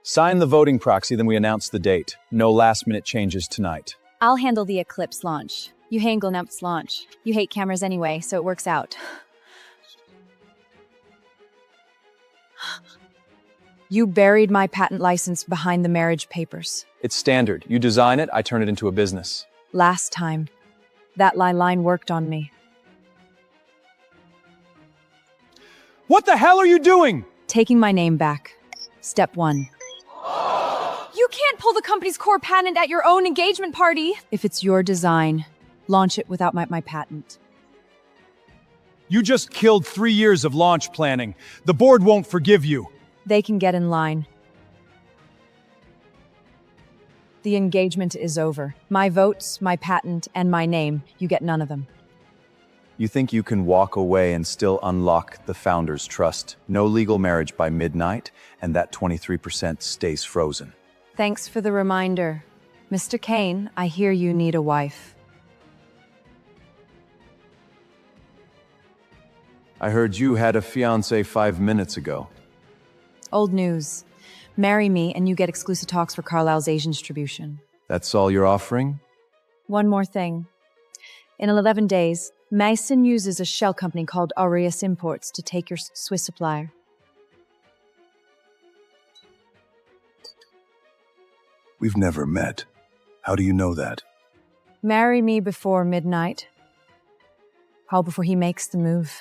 Sign the voting proxy, then we announce the date. No last-minute changes tonight. I'll handle the Eclipse launch. You handle Nup's launch. You hate cameras anyway, so it works out. You buried my patent license behind the marriage papers. It's standard. You design it, I turn it into a business. Last time, that line worked on me. What the hell are you doing? Taking my name back. Step 1. You can't pull the company's core patent at your own engagement party. If it's your design, launch it without my patent. You just killed 3 years of launch planning. The board won't forgive you. They can get in line. The engagement is over. My votes, my patent, and my name, you get none of them. You think you can walk away and still unlock the founder's trust? No legal marriage by midnight, and that 23% stays frozen. Thanks for the reminder. Mr. Kane, I hear you need a wife. I heard you had a fiancé 5 minutes ago. Old news. Marry me and you get exclusive talks for Carlisle's Asian distribution. That's all you're offering? One more thing. In 11 days, Mason uses a shell company called Aureus Imports to take your Swiss supplier. We've never met. How do you know that? Marry me before midnight. Call before he makes the move.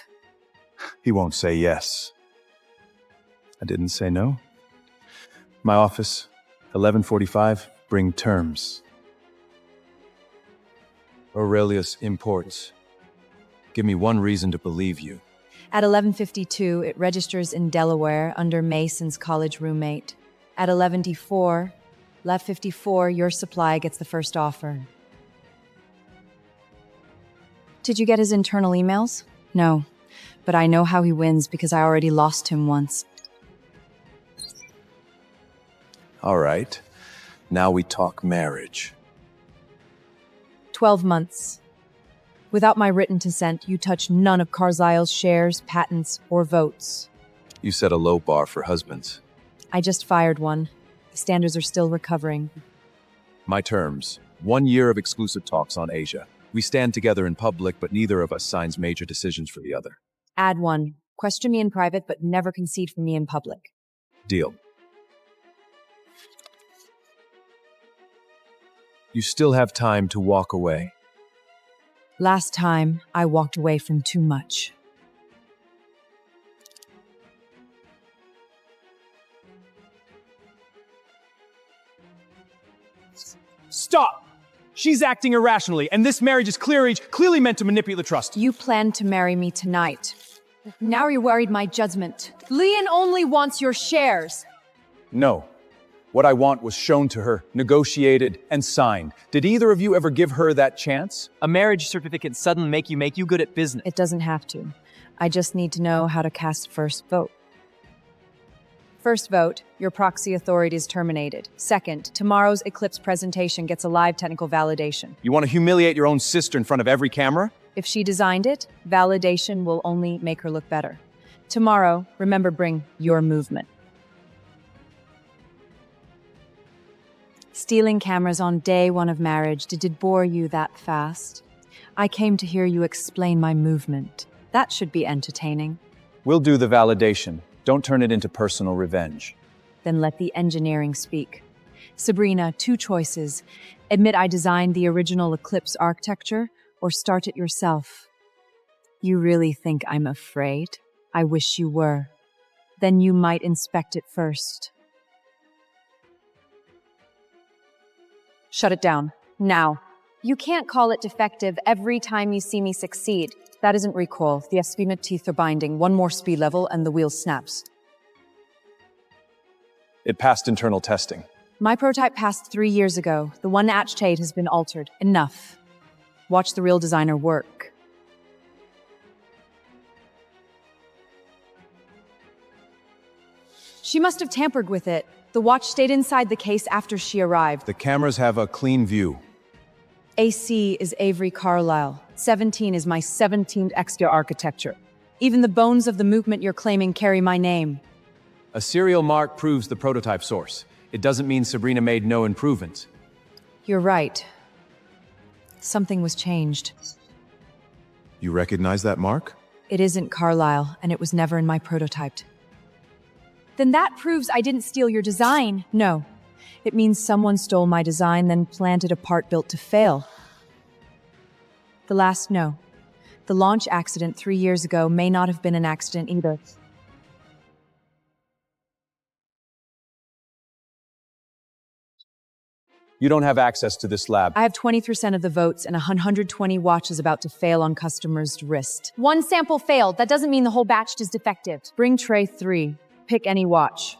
He won't say yes. I didn't say no. My office, 11:45, bring terms. Aurelius Imports. Give me one reason to believe you. At 11:52, it registers in Delaware under Mason's college roommate. At 11:54, your supply gets the first offer. Did you get his internal emails? No, but I know how he wins because I already lost him once. All right. Now we talk marriage. 12 months. Without my written consent, you touch none of Carlisle's shares, patents, or votes. You set a low bar for husbands. I just fired one. The standards are still recovering. My terms. 1 year of exclusive talks on Asia. We stand together in public, but neither of us signs major decisions for the other. Add 1. Question me in private, but never concede for me in public. Deal. You still have time to walk away. Last time, I walked away from too much. Stop! She's acting irrationally, and this marriage is clearly meant to manipulate the trust. You planned to marry me tonight. Now you're worried my judgment. Leon only wants your shares. No. What I want was shown to her, negotiated, and signed. Did either of you ever give her that chance? A marriage certificate suddenly make you good at business. It doesn't have to. I just need to know how to cast first vote. First vote, your proxy authority is terminated. Second, tomorrow's Eclipse presentation gets a live technical validation. You want to humiliate your own sister in front of every camera? If she designed it, validation will only make her look better. Tomorrow, remember, bring your movement. Stealing cameras on day 1 of marriage, did it bore you that fast? I came to hear you explain my movement. That should be entertaining. We'll do the validation. Don't turn it into personal revenge. Then let the engineering speak. Sabrina, 2 choices. Admit I designed the original Eclipse architecture, or start it yourself. You really think I'm afraid? I wish you were. Then you might inspect it first. Shut it down, now. You can't call it defective every time you see me succeed. That isn't recoil. The espina teeth are binding. 1 more speed level and the wheel snaps. It passed internal testing. My prototype passed 3 years ago. The one at Tate has been altered. Enough. Watch the real designer work. She must have tampered with it. The watch stayed inside the case after she arrived. The cameras have a clean view. AC is Avery Carlisle. 17 is my 17th extra architecture. Even the bones of the movement you're claiming carry my name. A serial mark proves the prototype source. It doesn't mean Sabrina made no improvements. You're right. Something was changed. You recognize that mark? It isn't Carlisle, and it was never in my prototype. Then that proves I didn't steal your design. No. It means someone stole my design, then planted a part built to fail. No. The launch accident 3 years ago may not have been an accident either. You don't have access to this lab. I have 20% of the votes and 120 watches about to fail on customer's wrist. One sample failed. That doesn't mean the whole batch is defective. Bring tray 3. Pick any watch.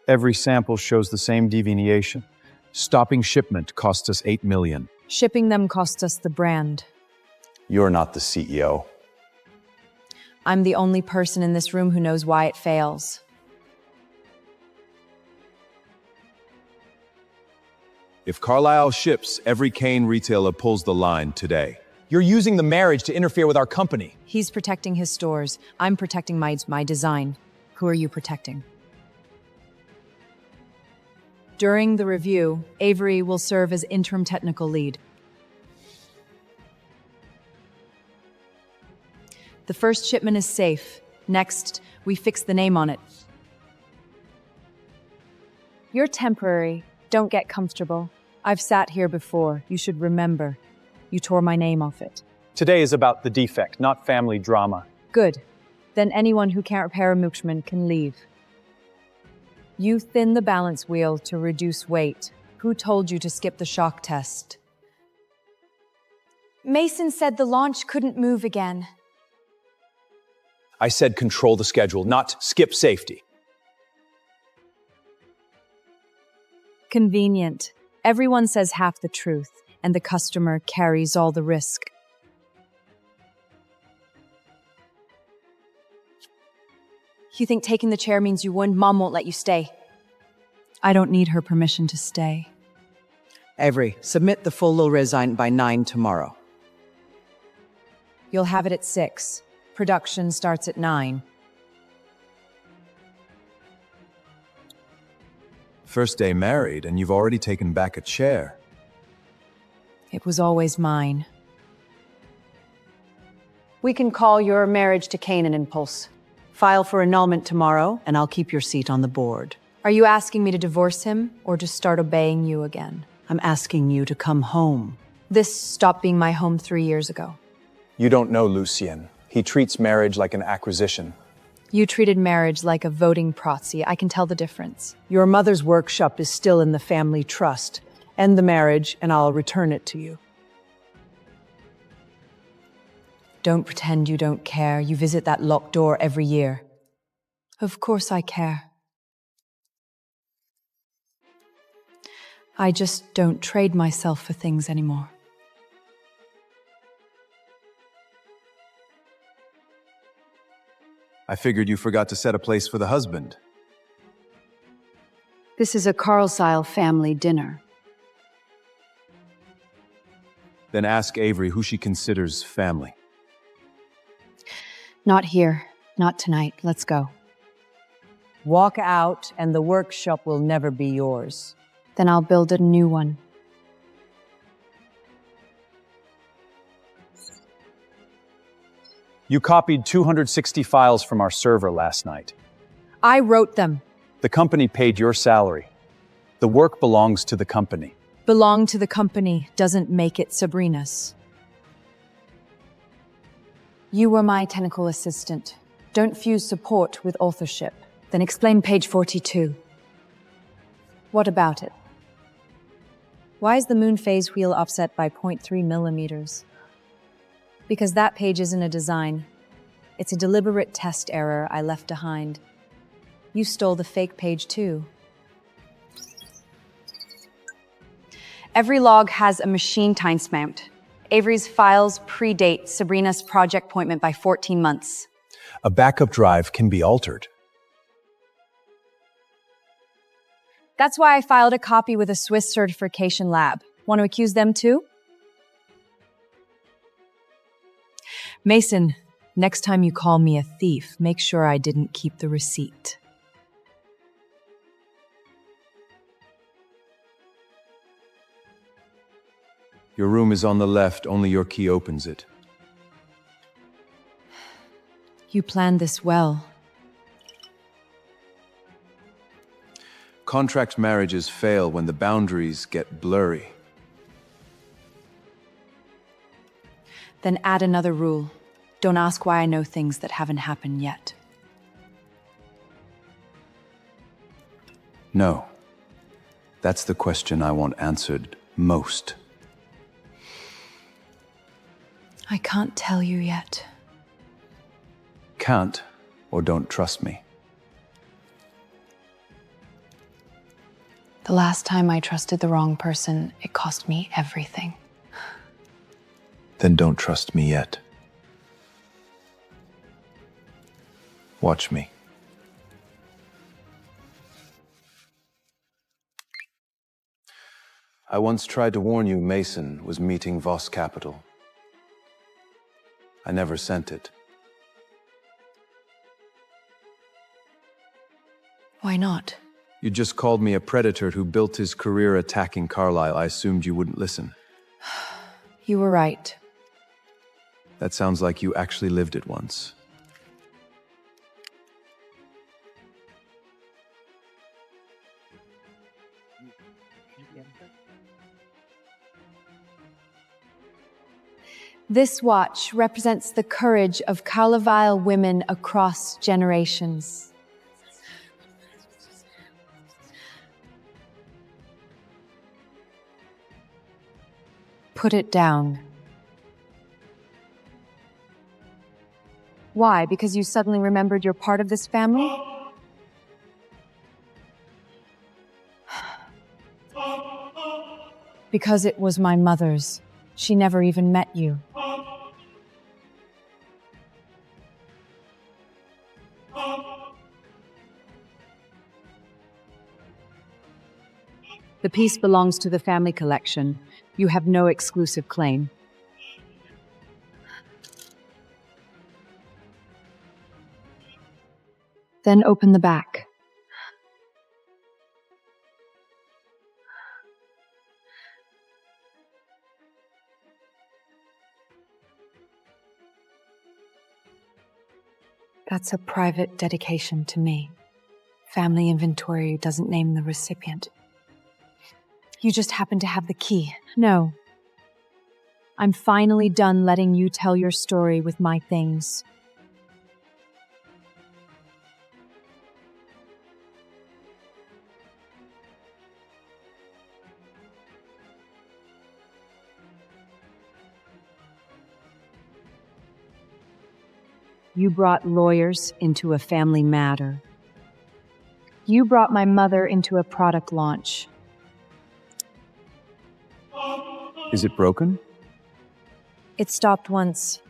Every sample shows the same deviation. Stopping shipment cost us $8 million. Shipping them costs us the brand. You're not the CEO. I'm the only person in this room who knows why it fails. If Carlisle ships, every Kane retailer pulls the line today. You're using the marriage to interfere with our company. He's protecting his stores. I'm protecting my design. Who are you protecting? During the review, Avery will serve as interim technical lead. The first shipment is safe. Next, we fix the name on it. You're temporary. Don't get comfortable. I've sat here before. You should remember. You tore my name off it. Today is about the defect, not family drama. Good. Then anyone who can't repair a Moochman can leave. You thin the balance wheel to reduce weight. Who told you to skip the shock test? Mason said the launch couldn't move again. I said control the schedule, not skip safety. Convenient. Everyone says half the truth, and the customer carries all the risk. You think taking the chair means you won? Mom won't let you stay. I don't need her permission to stay. Avery, submit the full low resign by 9 tomorrow. You'll have it at 6. Production starts at 9. First day married, and you've already taken back a chair. It was always mine. We can call your marriage to Kane an impulse. File for annulment tomorrow, and I'll keep your seat on the board. Are you asking me to divorce him, or to start obeying you again? I'm asking you to come home. This stopped being my home 3 years ago. You don't know Lucien. He treats marriage like an acquisition. You treated marriage like a voting proxy. I can tell the difference. Your mother's workshop is still in the family trust. End the marriage, and I'll return it to you. Don't pretend you don't care. You visit that locked door every year. Of course I care. I just don't trade myself for things anymore. I figured you forgot to set a place for the husband. This is a Carlisle family dinner. Then ask Avery who she considers family. Not here. Not tonight. Let's go. Walk out, and the workshop will never be yours. Then I'll build a new one. You copied 260 files from our server last night. I wrote them. The company paid your salary. The work belongs to the company. Belong to the company doesn't make it Sabrina's. You were my technical assistant. Don't fuse support with authorship. Then explain page 42. What about it? Why is the moon phase wheel offset by 0.3 millimeters? Because that page isn't a design. It's a deliberate test error I left behind. You stole the fake page too. Every log has a machine timestamp. Avery's files predate Sabrina's project appointment by 14 months. A backup drive can be altered. That's why I filed a copy with a Swiss certification lab. Want to accuse them too? Mason, Next time you call me a thief, make sure I didn't keep the receipt. Your room is on the left, only your key opens it. You planned this well. Contract marriages fail when the boundaries get blurry. Then add another rule. Don't ask why I know things that haven't happened yet. No. That's the question I want answered most. I can't tell you yet. Can't or don't trust me. The last time I trusted the wrong person, it cost me everything. Then don't trust me yet. Watch me. I once tried to warn you Mason was meeting Voss Capital. I never sent it. Why not? You just called me a predator who built his career attacking Carlisle. I assumed you wouldn't listen. You were right. That sounds like you actually lived it once. This watch represents the courage of Carlisle women across generations. Put it down. Why? Because you suddenly remembered you're part of this family? Because it was my mother's. She never even met you. The piece belongs to the family collection. You have no exclusive claim. Then open the back. That's a private dedication to me. Family inventory doesn't name the recipient. You just happen to have the key. No. I'm finally done letting you tell your story with my things. You brought lawyers into a family matter. You brought my mother into a product launch. Is it broken? It stopped once,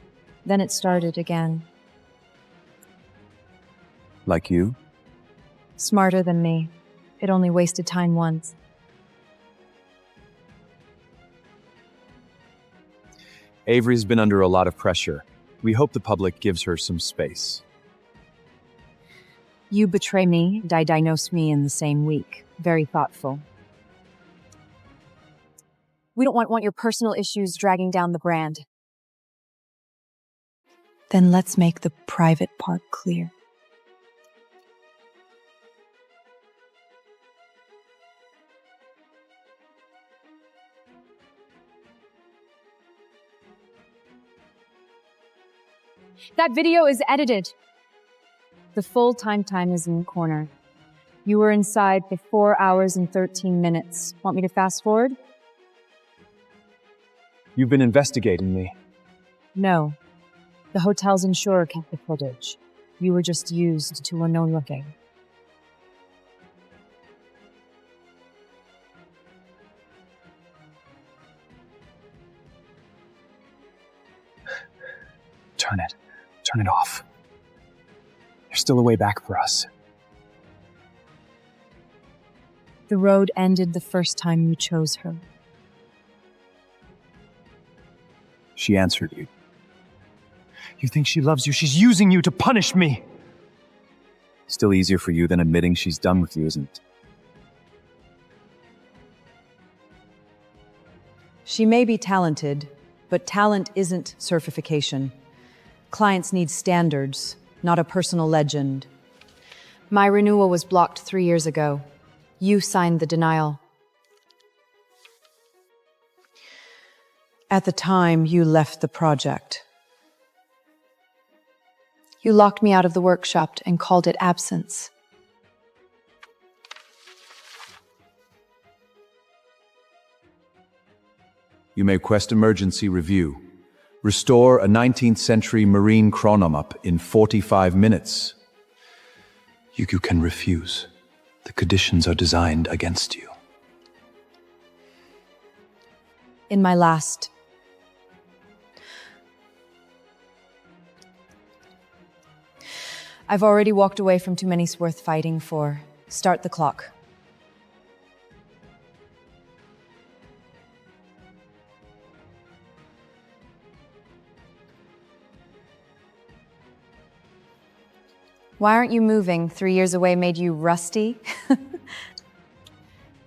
then it started again. Like you? Smarter than me. It only wasted time once. Avery's been under a lot of pressure. We hope the public gives her some space. You betray me and I diagnose me in the same week. Very thoughtful. We don't want your personal issues dragging down the brand. Then let's make the private part clear. That video is edited. The full time is in the corner. You were inside for 4 hours and 13 minutes. Want me to fast forward? You've been investigating me. No. The hotel's insurer kept the footage. You were just used to unknown looking. Turn it. Turn it off. There's still a way back for us. The road ended the first time you chose her. She answered you. You think she loves you? She's using you to punish me! Still easier for you than admitting she's done with you, isn't it? She may be talented, but talent isn't certification. Clients need standards, not a personal legend. My renewal was blocked 3 years ago. You signed the denial. At the time, you left the project. You locked me out of the workshop and called it absence. You may request emergency review. Restore a 19th century marine chronomap in 45 minutes. You can refuse. The conditions are designed against you. In my last... I've already walked away from too many worth fighting for. Start the clock. Why aren't you moving? 3 years away made you rusty?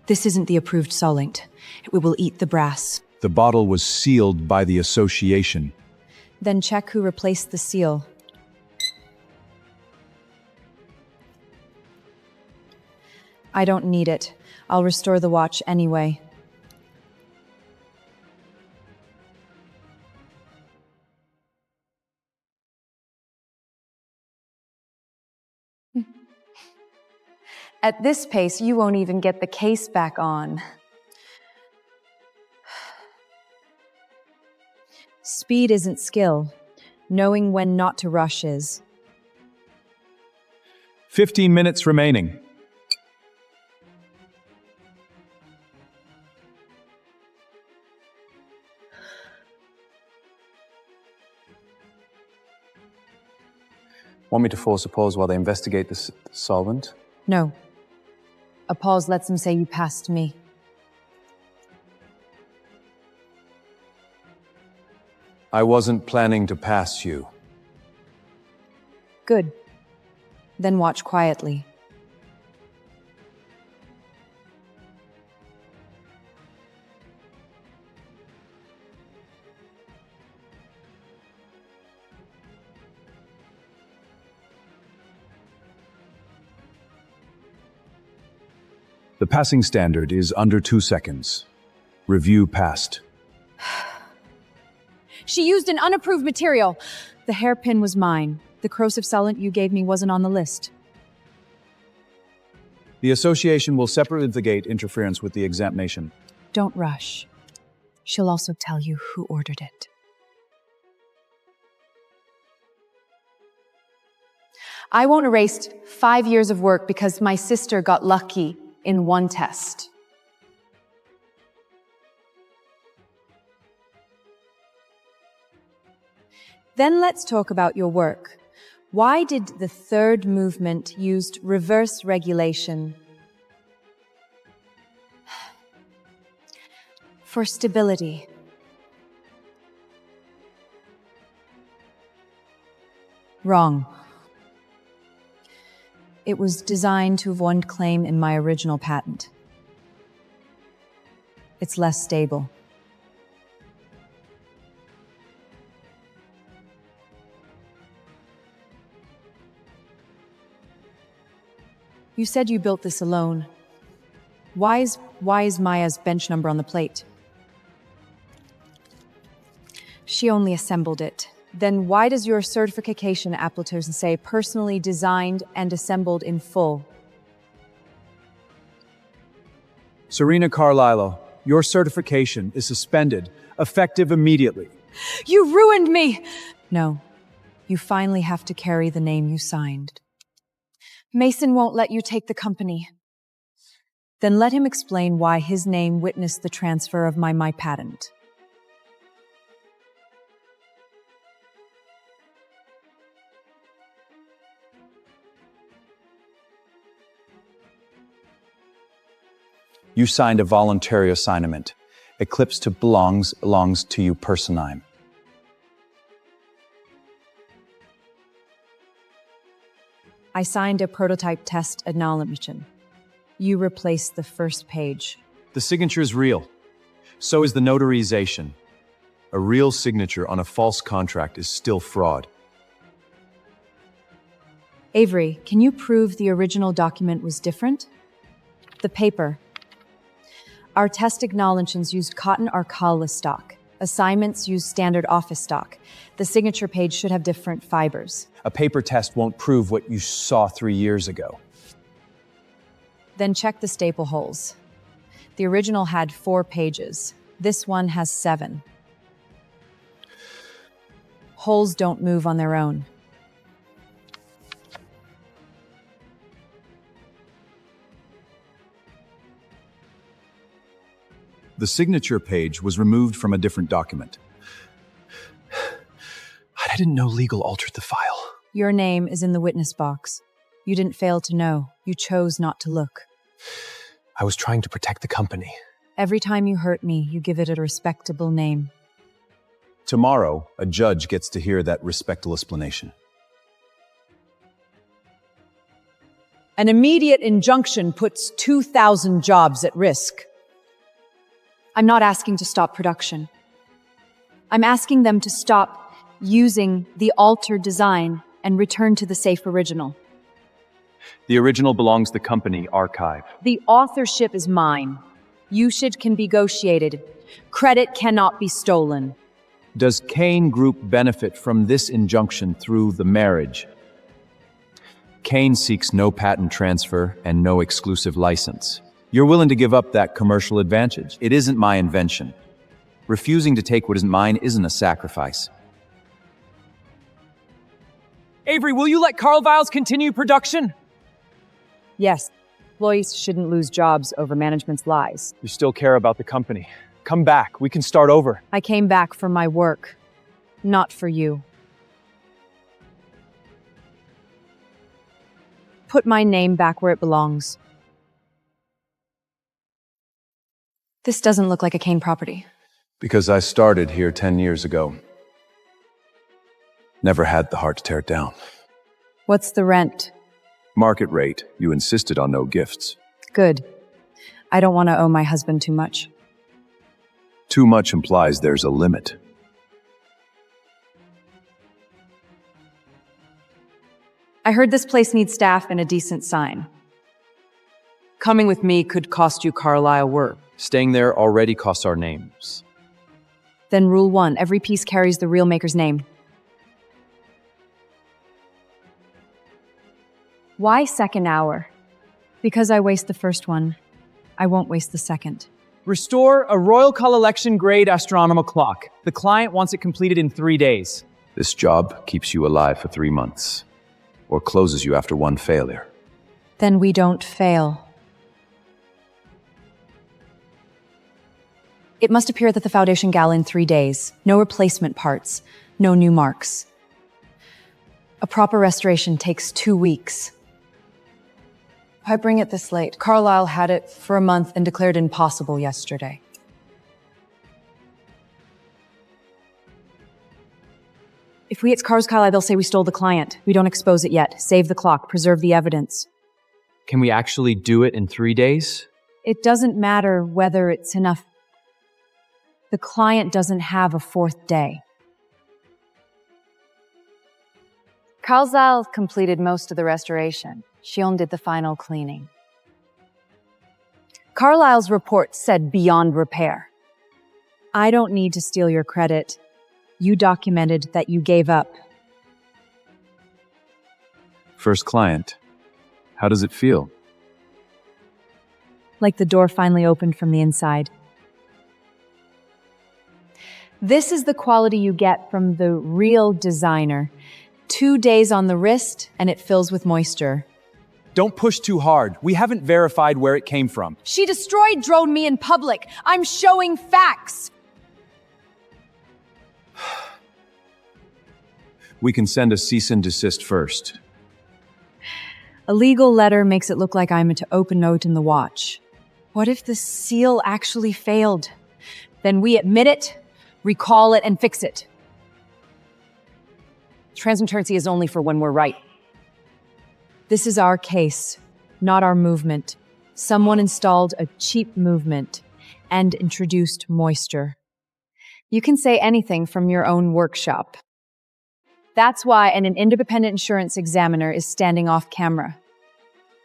This isn't the approved solent. We will eat the brass. The bottle was sealed by the association. Then check who replaced the seal. I don't need it. I'll restore the watch anyway. At this pace, you won't even get the case back on. Speed isn't skill. Knowing when not to rush is. 15 minutes remaining. Want me to force a pause while they investigate the solvent? No. A pause lets them say you passed me. I wasn't planning to pass you. Good. Then watch quietly. The passing standard is under 2 seconds. Review passed. She used an unapproved material. The hairpin was mine. The corrosive solvent you gave me wasn't on the list. The association will separately investigate interference with the examination. Don't rush. She'll also tell you who ordered it. I won't erase 5 years of work because my sister got lucky in one test. Then let's talk about your work. Why did the third movement use reverse regulation? For stability. Wrong. It was designed to avoid claim in my original patent. It's less stable. You said you built this alone. Why is Maya's bench number on the plate? She only assembled it. Then why does your certification application say personally designed and assembled in full? Serena Carlisle, your certification is suspended, effective immediately. You ruined me! No, you finally have to carry the name you signed. Mason won't let you take the company. Then let him explain why his name witnessed the transfer of my patent. You signed a voluntary assignment. Eclipse belongs to you personally. I signed a prototype test acknowledgement. You replaced the first page. The signature is real. So is the notarization. A real signature on a false contract is still fraud. Avery, can you prove the original document was different? The paper. Our test acknowledgements used cotton Arcala stock. Assignments use standard office stock. The signature page should have different fibers. A paper test won't prove what you saw 3 years ago. Then check the staple holes. The original had 4 pages. This one has 7. Holes don't move on their own. The signature page was removed from a different document. I didn't know legal altered the file. Your name is in the witness box. You didn't fail to know. You chose not to look. I was trying to protect the company. Every time you hurt me, you give it a respectable name. Tomorrow, a judge gets to hear that respectful explanation. An immediate injunction puts 2,000 jobs at risk. I'm not asking to stop production. I'm asking them to stop using the altered design and return to the safe original. The original belongs to the company archive. The authorship is mine. Usage can be negotiated. Credit cannot be stolen. Does Kane Group benefit from this injunction through the marriage? Kane seeks no patent transfer and no exclusive license. You're willing to give up that commercial advantage. It isn't my invention. Refusing to take what isn't mine isn't a sacrifice. Avery, will you let Carlisle's continue production? Yes, employees shouldn't lose jobs over management's lies. You still care about the company. Come back. We can start over. I came back for my work, not for you. Put my name back where it belongs. This doesn't look like a Kane property. Because I started here 10 years ago. Never had the heart to tear it down. What's the rent? Market rate. You insisted on no gifts. Good. I don't want to owe my husband too much. Too much implies there's a limit. I heard this place needs staff and a decent sign. Coming with me could cost you Carlisle work. Staying there already costs our names. Then rule 1, every piece carries the real maker's name. Why second hour? Because I waste the first one, I won't waste the second. Restore a Royal Collection grade astronomical clock. The client wants it completed in 3 days. This job keeps you alive for 3 months. Or closes you after one failure. Then we don't fail. It must appear that the foundation gala in 3 days. No replacement parts. No new marks. A proper restoration takes 2 weeks. Why bring it this late? Carlisle had it for a month and declared impossible yesterday. If we hit Carlisle, they'll say we stole the client. We don't expose it yet. Save the clock. Preserve the evidence. Can we actually do it in 3 days? It doesn't matter whether it's enough. The client doesn't have a 4th day. Carlisle completed most of the restoration. She only did the final cleaning. Carlisle's report said beyond repair. I don't need to steal your credit. You documented that you gave up. First client. How does it feel? Like the door finally opened from the inside. This is the quality you get from the real designer. 2 days on the wrist, and it fills with moisture. Don't push too hard. We haven't verified where it came from. She droned me in public. I'm showing facts. We can send a cease and desist first. A legal letter makes it look like I'm to open note in the watch. What if the seal actually failed? Then we admit it, recall it, and fix it. Transparency is only for when we're right. This is our case, not our movement. Someone installed a cheap movement and introduced moisture. You can say anything from your own workshop. That's why an independent insurance examiner is standing off camera.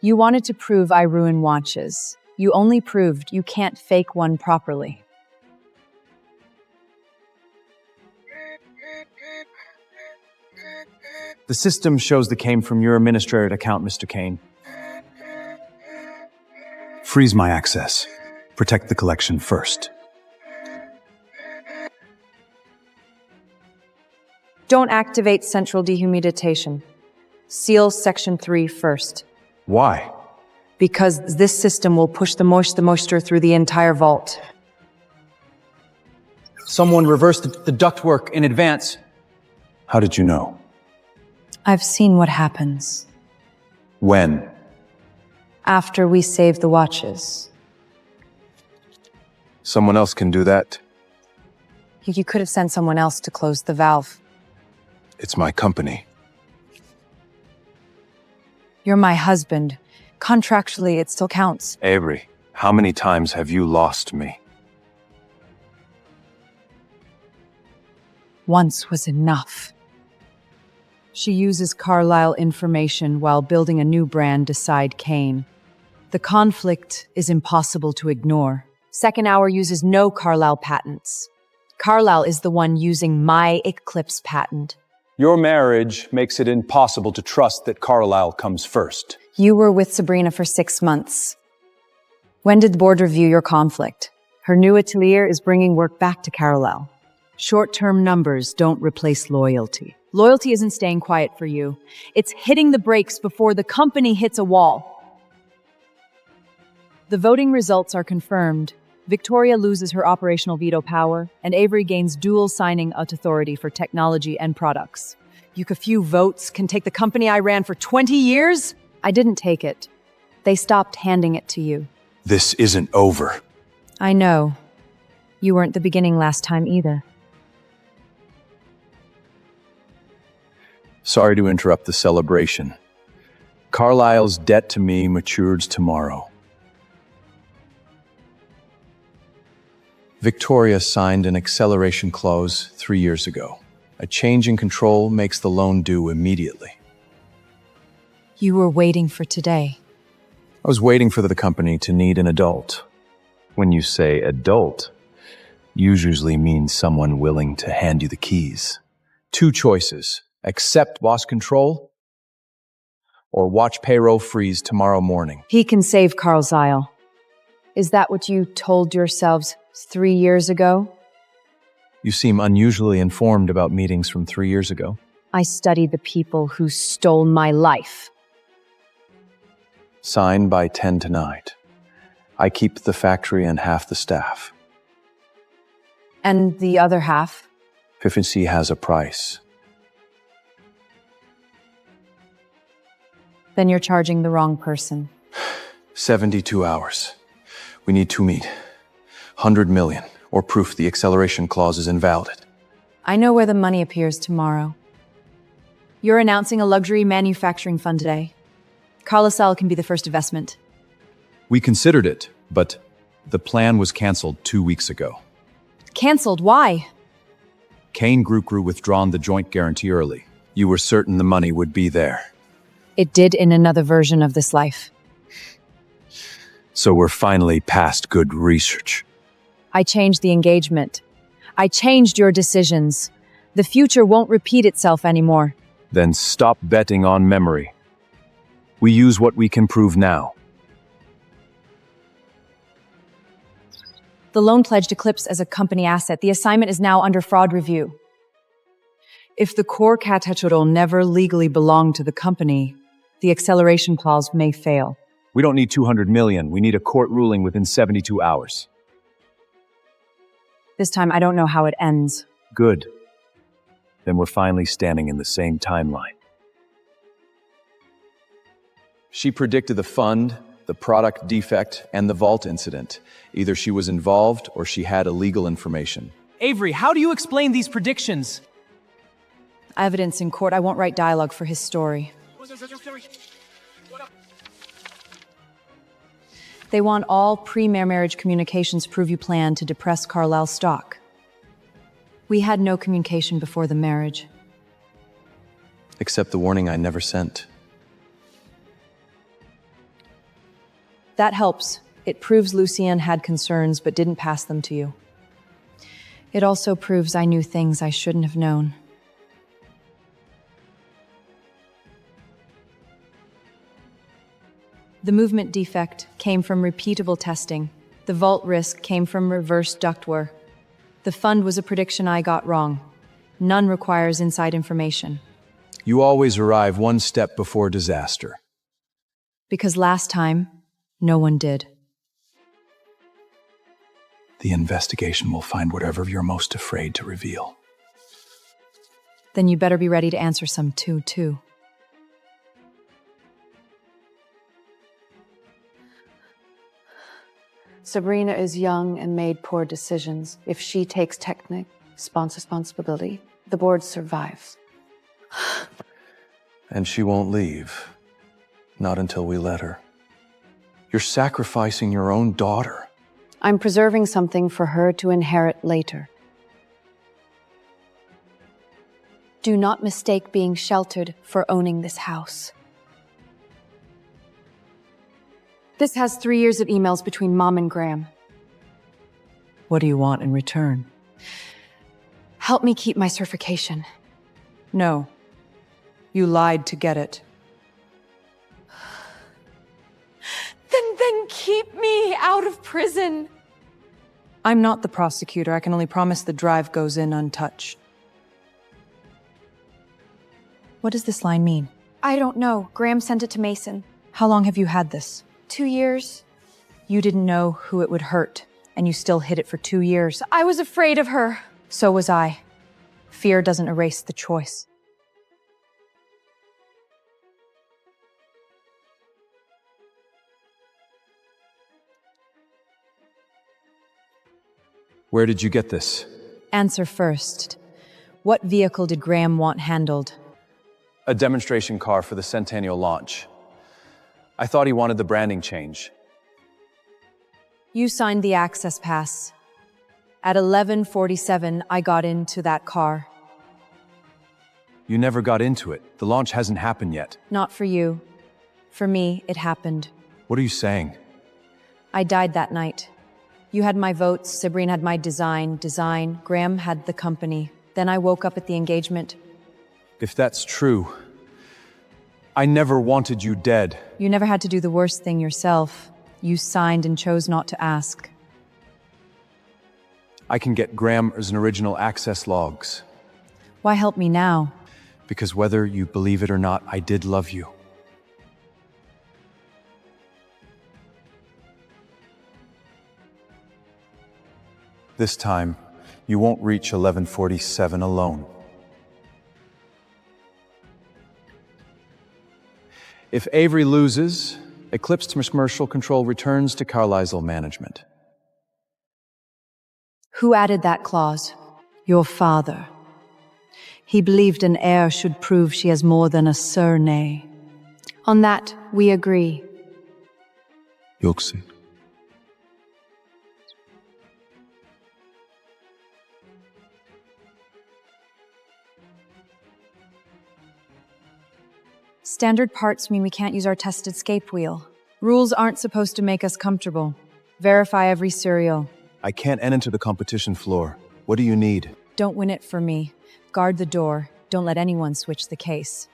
You wanted to prove I ruin watches. You only proved you can't fake one properly. The system shows they came from your administrator account, Mr. Kane. Freeze my access. Protect the collection first. Don't activate central dehumidification. Seal Section 3 first. Why? Because this system will push the moisture through the entire vault. Someone reversed the ductwork in advance. How did you know? I've seen what happens When? after we save the watches. Someone else can do that. You could have sent someone else to close the valve. It's my company. You're my husband. Contractually, it still counts. Avery, how many times have you lost me? Once was enough. She uses Carlisle information while building a new brand beside Kane. The conflict is impossible to ignore. Second Hour uses no Carlisle patents. Carlisle is the one using my Eclipse patent. Your marriage makes it impossible to trust that Carlisle comes first. You were with Sabrina for 6 months. When did the board review your conflict? Her new atelier is bringing work back to Carlisle. Short-term numbers don't replace loyalty. Loyalty isn't staying quiet for you. It's hitting the brakes before the company hits a wall. The voting results are confirmed. Victoria loses her operational veto power, and Avery gains dual signing authority for technology and products. A few votes can take the company I ran for 20 years? I didn't take it. They stopped handing it to you. This isn't over. I know. You weren't the beginning last time either. Sorry to interrupt the celebration. Carlisle's debt to me matures tomorrow. Victoria signed an acceleration clause 3 years ago. A change in control makes the loan due immediately. You were waiting for today. I was waiting for the company to need an adult. When you say adult, usually means someone willing to hand you the keys. 2 choices: accept boss control or watch payroll freeze tomorrow morning. He can save Carlisle. Is that what you told yourselves 3 years ago? You seem unusually informed about meetings from 3 years ago. I studied the people who stole my life. Sign by 10 tonight. I keep the factory and half the staff. And the other half? Fiancé has a price. Then you're charging the wrong person. 72 hours. We need to meet. 100 million, or proof the acceleration clause is invalid. I know where the money appears tomorrow. You're announcing a luxury manufacturing fund today. Carlisle can be the first investment. We considered it, but the plan was canceled 2 weeks ago. Cancelled? Why? Kane Group grew withdrawn the joint guarantee early. You were certain the money would be there. It did in another version of this life. So we're finally past good research. I changed the engagement. I changed your decisions. The future won't repeat itself anymore. Then stop betting on memory. We use what we can prove now. The loan pledged Eclipse as a company asset. The assignment is now under fraud review. If the core cathedral never legally belonged to the company, the acceleration clause may fail. We don't need 200 million. We need a court ruling within 72 hours. This time, I don't know how it ends. Good. Then we're finally standing in the same timeline. She predicted the fund, the product defect, and the vault incident. Either she was involved or she had illegal information. Avery, how do you explain these predictions? Evidence in court. I won't write dialogue for his story. They want all pre-marriage communications prove you plan to depress Carlisle's stock. We had no communication before the marriage. Except the warning I never sent. That helps. It proves Lucien had concerns but didn't pass them to you. It also proves I knew things I shouldn't have known. The movement defect came from repeatable testing. The vault risk came from reverse ductwork. The fund was a prediction I got wrong. None requires inside information. You always arrive one step before disaster. Because last time, no one did. The investigation will find whatever you're most afraid to reveal. Then you better be ready to answer some too. Sabrina is young and made poor decisions. If she takes technical responsibility, the board survives. And she won't leave. Not until we let her. You're sacrificing your own daughter. I'm preserving something for her to inherit later. Do not mistake being sheltered for owning this house. This has 3 years of emails between Mom and Graham. What do you want in return? Help me keep my certification. No. You lied to get it. Then keep me out of prison. I'm not the prosecutor. I can only promise the drive goes in untouched. What does this line mean? I don't know. Graham sent it to Mason. How long have you had this? 2 years. You didn't know who it would hurt, and you still hid it for 2 years. I was afraid of her. So was I. Fear doesn't erase the choice. Where did you get this? Answer first. What vehicle did Graham want handled? A demonstration car for the Centennial launch. I thought he wanted the branding change. You signed the access pass. At 11:47, I got into that car. You never got into it. The launch hasn't happened yet. Not for you. For me, it happened. What are you saying? I died that night. You had my votes, Sabrina had my design, Graham had the company. Then I woke up at the engagement. If that's true, I never wanted you dead. You never had to do the worst thing yourself. You signed and chose not to ask. I can get Graham's original access logs. Why help me now? Because whether you believe it or not, I did love you. This time, you won't reach 11:47 alone. If Avery loses, Eclipse commercial control returns to Carlisle management. Who added that clause? Your father. He believed an heir should prove she has more than a surname. On that, we agree. Yoksi. Standard parts mean we can't use our tested escape wheel. Rules aren't supposed to make us comfortable. Verify every serial. I can't enter the competition floor. What do you need? Don't win it for me. Guard the door. Don't let anyone switch the case.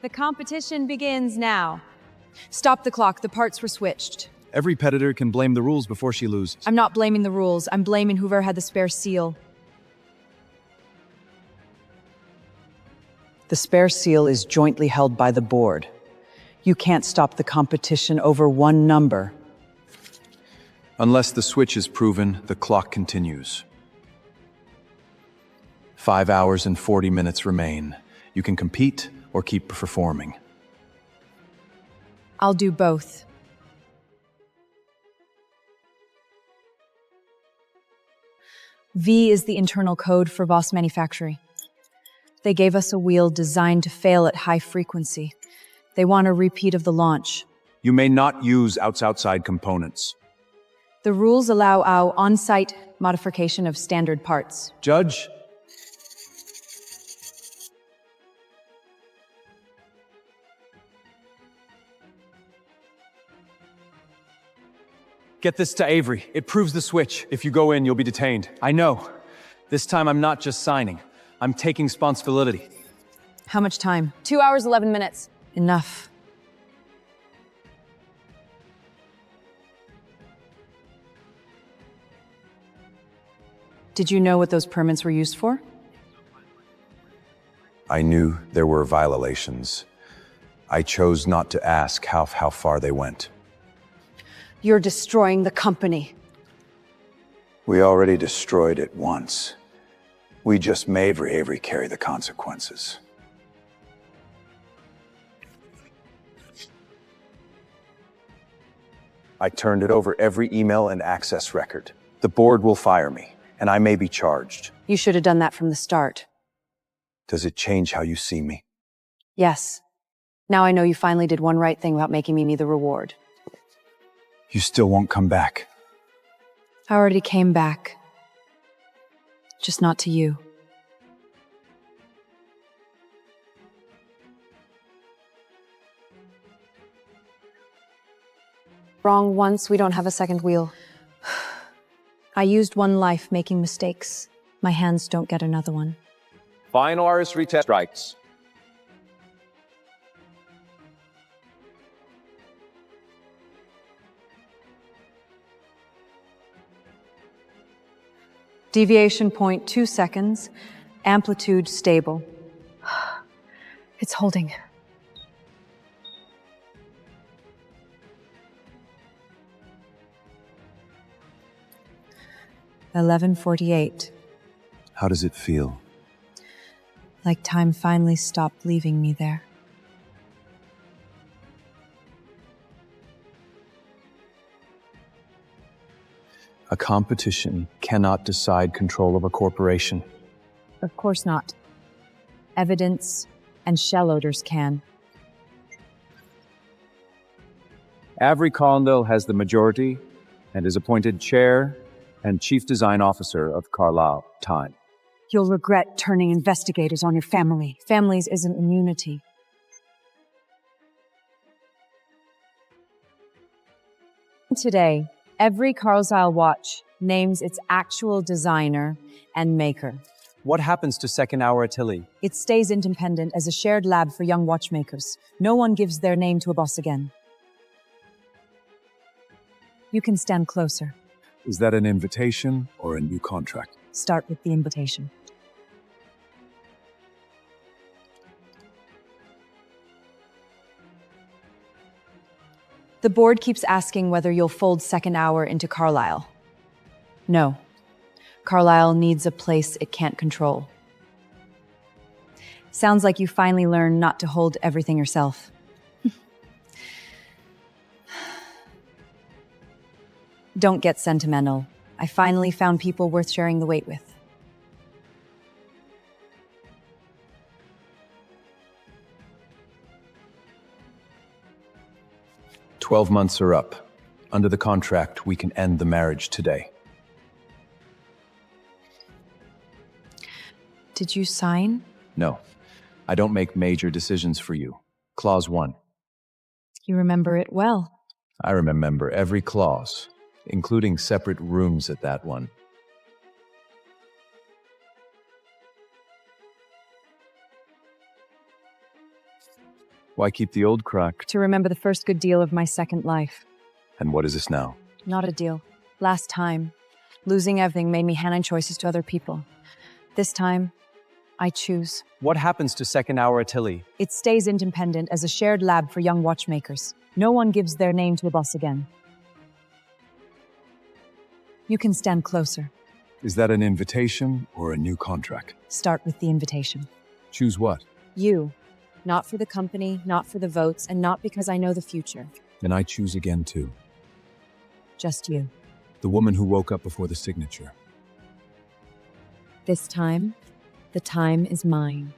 The competition begins now. Stop the clock. The parts were switched. Every competitor can blame the rules before she loses. I'm not blaming the rules. I'm blaming whoever had the spare seal. The spare seal is jointly held by the board. You can't stop the competition over one number. Unless the switch is proven, the clock continues. 5 hours and 40 minutes remain. You can compete or keep performing. I'll do both. V is the internal code for Voss Manufacturing. They gave us a wheel designed to fail at high frequency. They want a repeat of the launch. You may not use outside components. The rules allow our on-site modification of standard parts. Judge? Get this to Avery. It proves the switch. If you go in, you'll be detained. I know. This time I'm not just signing. I'm taking responsibility. How much time? 2 hours, 11 minutes. Enough. Did you know what those permits were used for? I knew there were violations. I chose not to ask how far they went. You're destroying the company. We already destroyed it once. We just made Avery carry the consequences. I turned it over every email and access record. The board will fire me, and I may be charged. You should have done that from the start. Does it change how you see me? Yes. Now I know you finally did one right thing about making me the reward. You still won't come back. I already came back. Just not to you. Wrong once, we don't have a second wheel. I used one life making mistakes. My hands don't get another one. Final RS retest strikes. Deviation point 2 seconds. Amplitude stable. It's holding. $11:48. How does it feel? Like time finally stopped leaving me there. A competition cannot decide control of a corporation. Of course not. Evidence and shell odors can. Avery Carlisle has the majority and is appointed chair and chief design officer of Carlisle. Time. You'll regret turning investigators on your family. Families isn't immunity. Today, every Carlisle watch names its actual designer and maker. What happens to second hour Attili? It stays independent as a shared lab for young watchmakers. No one gives their name to a boss again. You can stand closer. Is that an invitation or a new contract? Start with the invitation. The board keeps asking whether you'll fold second hour into Carlisle. No. Carlisle needs a place it can't control. Sounds like you finally learned not to hold everything yourself. Don't get sentimental. I finally found people worth sharing the weight with. "12 months are up. Under the contract, we can end the marriage today." Did you sign? No, I don't make major decisions for you. Clause 1. You remember it well. I remember every clause, including separate rooms at that one. Why keep the old crack? To remember the first good deal of my second life. And what is this now? Not a deal. Last time, losing everything made me hand in choices to other people. This time, I choose. What happens to second hour Attili? It stays independent as a shared lab for young watchmakers. No one gives their name to a boss again. You can stand closer. Is that an invitation or a new contract? Start with the invitation. Choose what? You. Not for the company, not for the votes, and not because I know the future. Then I choose again too. Just you. The woman who woke up before the signature. This time, the time is mine.